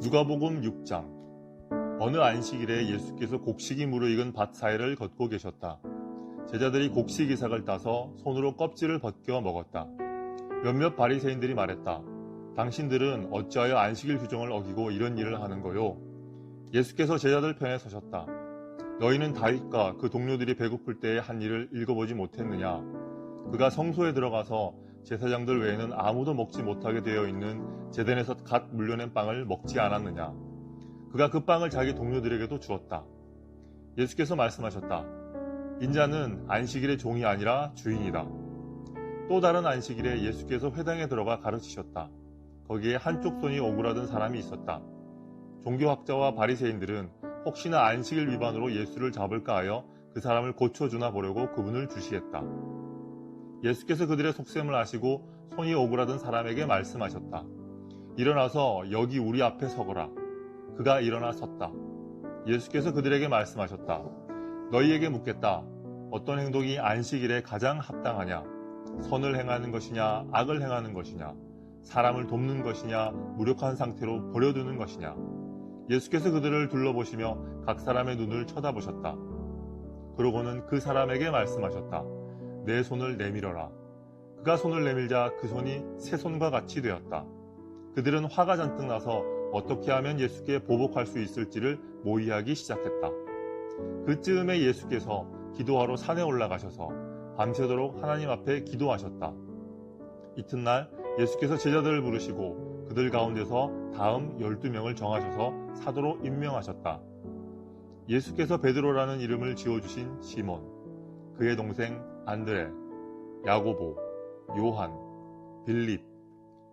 누가복음 6장. 어느 안식일에 예수께서 곡식이 무르익은 밭 사이를 걷고 계셨다. 제자들이 곡식 이삭을 따서 손으로 껍질을 벗겨 먹었다. 몇몇 바리새인들이 말했다. 당신들은 어찌하여 안식일 규정을 어기고 이런 일을 하는 거요? 예수께서 제자들 편에 서셨다. 너희는 다윗과 그 동료들이 배고플 때의 한 일을 읽어보지 못했느냐? 그가 성소에 들어가서 제사장들 외에는 아무도 먹지 못하게 되어 있는 제단에서 갓 물려낸 빵을 먹지 않았느냐? 그가 그 빵을 자기 동료들에게도 주었다. 예수께서 말씀하셨다. 인자는 안식일의 종이 아니라 주인이다. 또 다른 안식일에 예수께서 회당에 들어가 가르치셨다. 거기에 한쪽 손이 오그라든 사람이 있었다. 종교학자와 바리새인들은 혹시나 안식일 위반으로 예수를 잡을까 하여 그 사람을 고쳐주나 보려고 그분을 주시했다. 예수께서 그들의 속셈을 아시고 손이 오그라든 사람에게 말씀하셨다. 일어나서 여기 우리 앞에 서거라. 그가 일어나 섰다. 예수께서 그들에게 말씀하셨다. 너희에게 묻겠다. 어떤 행동이 안식일에 가장 합당하냐? 선을 행하는 것이냐, 악을 행하는 것이냐, 사람을 돕는 것이냐, 무력한 상태로 버려두는 것이냐. 예수께서 그들을 둘러보시며 각 사람의 눈을 쳐다보셨다. 그러고는 그 사람에게 말씀하셨다. 내 손을 내밀어라. 그가 손을 내밀자 그 손이 새 손과 같이 되었다. 그들은 화가 잔뜩 나서 어떻게 하면 예수께 보복할 수 있을지를 모의하기 시작했다. 그쯤에 예수께서 기도하러 산에 올라가셔서 밤새도록 하나님 앞에 기도하셨다. 이튿날 예수께서 제자들을 부르시고 그들 가운데서 다음 12명을 정하셔서 사도로 임명하셨다. 예수께서 베드로라는 이름을 지어주신 시몬, 그의 동생 안드레, 야고보, 요한, 빌립,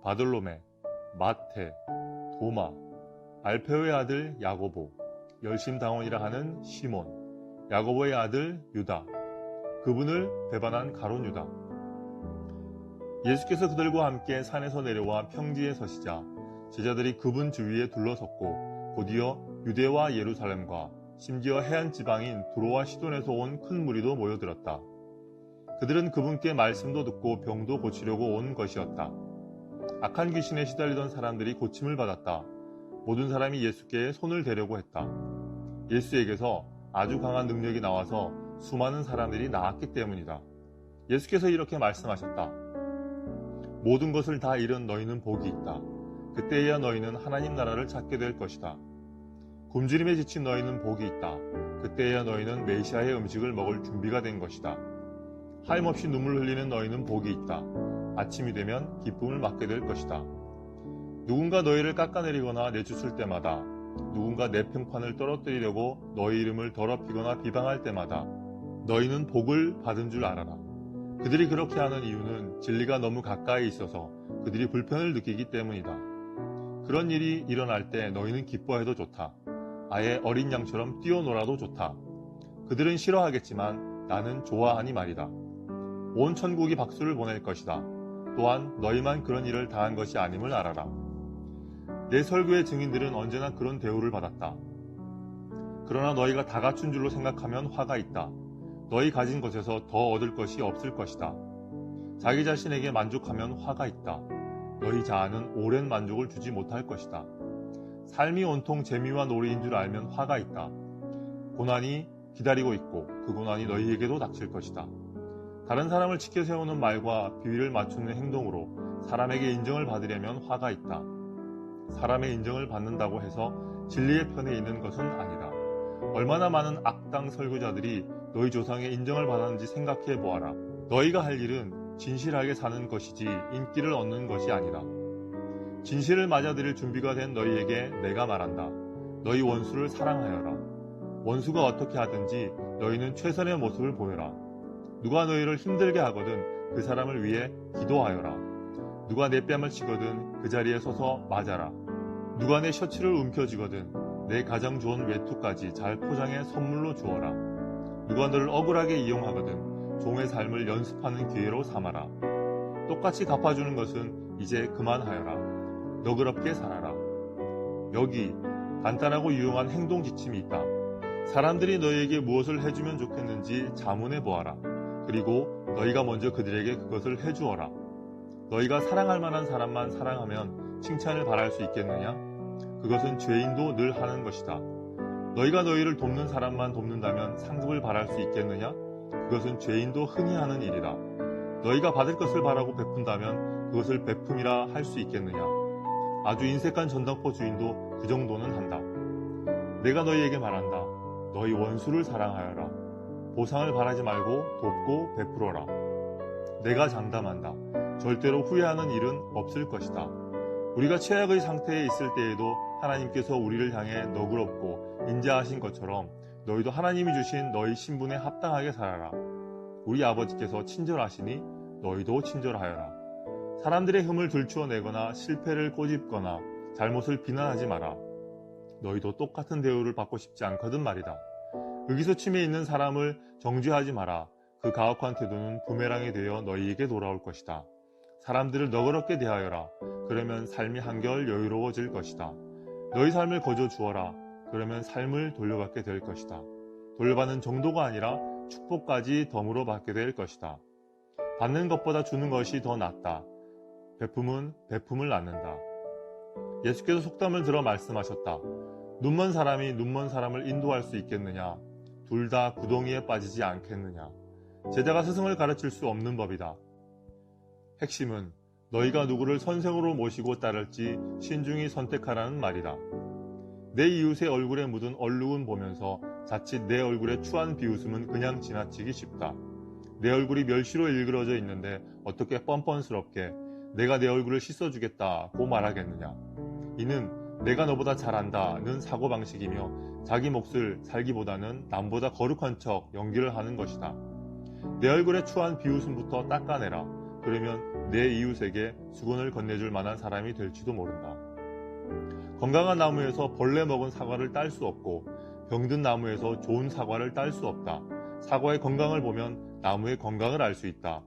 바돌로메, 마태, 도마, 알페오의 아들 야고보, 열심당원이라 하는 시몬, 야고보의 아들 유다, 그분을 배반한 가룟 유다. 예수께서 그들과 함께 산에서 내려와 평지에 서시자 제자들이 그분 주위에 둘러섰고 곧이어 유대와 예루살렘과 심지어 해안 지방인 두로와 시돈에서 온 큰 무리도 모여들었다. 그들은 그분께 말씀도 듣고 병도 고치려고 온 것이었다. 악한 귀신에 시달리던 사람들이 고침을 받았다. 모든 사람이 예수께 손을 대려고 했다. 예수에게서 아주 강한 능력이 나와서 수많은 사람들이 나았기 때문이다. 예수께서 이렇게 말씀하셨다. 모든 것을 다 잃은 너희는 복이 있다. 그때야 너희는 하나님 나라를 찾게 될 것이다. 굶주림에 지친 너희는 복이 있다. 그때야 너희는 메시아의 음식을 먹을 준비가 된 것이다. 하염없이 눈물 흘리는 너희는 복이 있다. 아침이 되면 기쁨을 맞게 될 것이다. 누군가 너희를 깎아내리거나 내쫓을 때마다, 누군가 내 평판을 떨어뜨리려고 너희 이름을 더럽히거나 비방할 때마다 너희는 복을 받은 줄 알아라. 그들이 그렇게 하는 이유는 진리가 너무 가까이 있어서 그들이 불편을 느끼기 때문이다. 그런 일이 일어날 때 너희는 기뻐해도 좋다. 아예 어린 양처럼 뛰어놀아도 좋다. 그들은 싫어하겠지만 나는 좋아하니 말이다. 온 천국이 박수를 보낼 것이다. 또한 너희만 그런 일을 당한 것이 아님을 알아라. 내 설교의 증인들은 언제나 그런 대우를 받았다. 그러나 너희가 다 갖춘 줄로 생각하면 화가 있다. 너희 가진 것에서 더 얻을 것이 없을 것이다. 자기 자신에게 만족하면 화가 있다. 너희 자아는 오랜 만족을 주지 못할 것이다. 삶이 온통 재미와 놀이인 줄 알면 화가 있다. 고난이 기다리고 있고 그 고난이 너희에게도 닥칠 것이다. 다른 사람을 지켜 세우는 말과 비위를 맞추는 행동으로 사람에게 인정을 받으려면 화가 있다. 사람의 인정을 받는다고 해서 진리의 편에 있는 것은 아니다. 얼마나 많은 악당 설교자들이 너희 조상의 인정을 받았는지 생각해 보아라. 너희가 할 일은 진실하게 사는 것이지 인기를 얻는 것이 아니다. 진실을 맞아들일 준비가 된 너희에게 내가 말한다. 너희 원수를 사랑하여라. 원수가 어떻게 하든지 너희는 최선의 모습을 보여라. 누가 너희를 힘들게 하거든 그 사람을 위해 기도하여라. 누가 내 뺨을 치거든 그 자리에 서서 맞아라. 누가 내 셔츠를 움켜쥐거든 내 가장 좋은 외투까지 잘 포장해 선물로 주어라. 누가 너를 억울하게 이용하거든 종의 삶을 연습하는 기회로 삼아라. 똑같이 갚아주는 것은 이제 그만하여라. 너그럽게 살아라. 여기 간단하고 유용한 행동 지침이 있다. 사람들이 너희에게 무엇을 해주면 좋겠는지 자문해 보아라. 그리고 너희가 먼저 그들에게 그것을 해주어라. 너희가 사랑할 만한 사람만 사랑하면 칭찬을 바랄 수 있겠느냐? 그것은 죄인도 늘 하는 것이다. 너희가 너희를 돕는 사람만 돕는다면 상급을 바랄 수 있겠느냐? 그것은 죄인도 흔히 하는 일이다. 너희가 받을 것을 바라고 베푼다면 그것을 베품이라 할 수 있겠느냐? 아주 인색한 전당포 주인도 그 정도는 한다. 내가 너희에게 말한다. 너희 원수를 사랑하여라. 보상을 바라지 말고 돕고 베풀어라. 내가 장담한다. 절대로 후회하는 일은 없을 것이다. 우리가 최악의 상태에 있을 때에도 하나님께서 우리를 향해 너그럽고 인자하신 것처럼 너희도 하나님이 주신 너희 신분에 합당하게 살아라. 우리 아버지께서 친절하시니 너희도 친절하여라. 사람들의 흠을 들추어내거나 실패를 꼬집거나 잘못을 비난하지 마라. 너희도 똑같은 대우를 받고 싶지 않거든 말이다. 의기소침해 있는 사람을 정죄하지 마라. 그 가혹한 태도는 부메랑이 되어 너희에게 돌아올 것이다. 사람들을 너그럽게 대하여라. 그러면 삶이 한결 여유로워질 것이다. 너희 삶을 거저 주어라. 그러면 삶을 돌려받게 될 것이다. 돌려받는 정도가 아니라 축복까지 덤으로 받게 될 것이다. 받는 것보다 주는 것이 더 낫다. 베품은 베품을 낳는다. 예수께서 속담을 들어 말씀하셨다. 눈먼 사람이 눈먼 사람을 인도할 수 있겠느냐? 둘 다 구덩이에 빠지지 않겠느냐? 제자가 스승을 가르칠 수 없는 법이다. 핵심은 너희가 누구를 선생으로 모시고 따를지 신중히 선택하라는 말이다. 내 이웃의 얼굴에 묻은 얼룩은 보면서 자칫 내 얼굴에 추한 비웃음은 그냥 지나치기 쉽다. 내 얼굴이 멸시로 일그러져 있는데 어떻게 뻔뻔스럽게 내가 내 얼굴을 씻어주겠다고 말하겠느냐. 이는 내가 너보다 잘한다는 사고방식이며 자기 몫을 살기보다는 남보다 거룩한 척 연기를 하는 것이다. 내 얼굴에 추한 비웃음부터 닦아내라. 그러면 내 이웃에게 수건을 건네줄 만한 사람이 될지도 모른다. 건강한 나무에서 벌레 먹은 사과를 딸 수 없고 병든 나무에서 좋은 사과를 딸 수 없다. 사과의 건강을 보면 나무의 건강을 알 수 있다.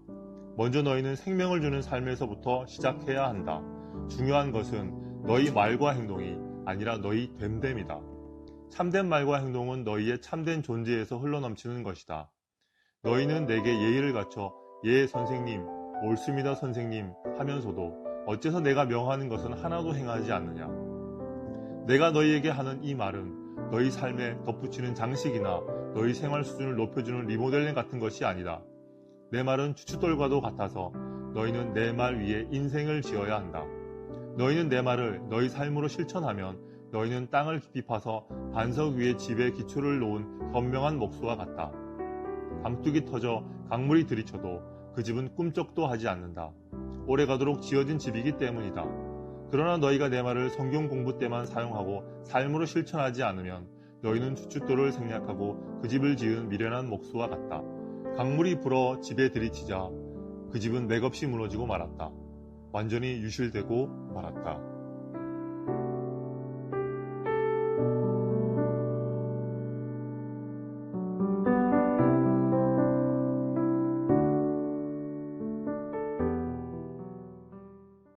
먼저 너희는 생명을 주는 삶에서부터 시작해야 한다. 중요한 것은 너희 말과 행동이 아니라 너희 됨됨이다. 참된 말과 행동은 너희의 참된 존재에서 흘러넘치는 것이다. 너희는 내게 예의를 갖춰 예 선생님, 옳습니다 선생님 하면서도 어째서 내가 명하는 것은 하나도 행하지 않느냐. 내가 너희에게 하는 이 말은 너희 삶에 덧붙이는 장식이나 너희 생활 수준을 높여주는 리모델링 같은 것이 아니다. 내 말은 추춧돌과도 같아서 너희는 내 말 위에 인생을 지어야 한다. 너희는 내 말을 너희 삶으로 실천하면 너희는 땅을 깊이 파서 반석 위에 집의 기초를 놓은 현명한 목수와 같다. 강둑이 터져 강물이 들이쳐도 그 집은 꿈쩍도 하지 않는다. 오래가도록 지어진 집이기 때문이다. 그러나 너희가 내 말을 성경 공부 때만 사용하고 삶으로 실천하지 않으면 너희는 추춧돌을 생략하고 그 집을 지은 미련한 목수와 같다. 강물이 불어 집에 들이치자 그 집은 맥없이 무너지고 말았다. 완전히 유실되고 말았다.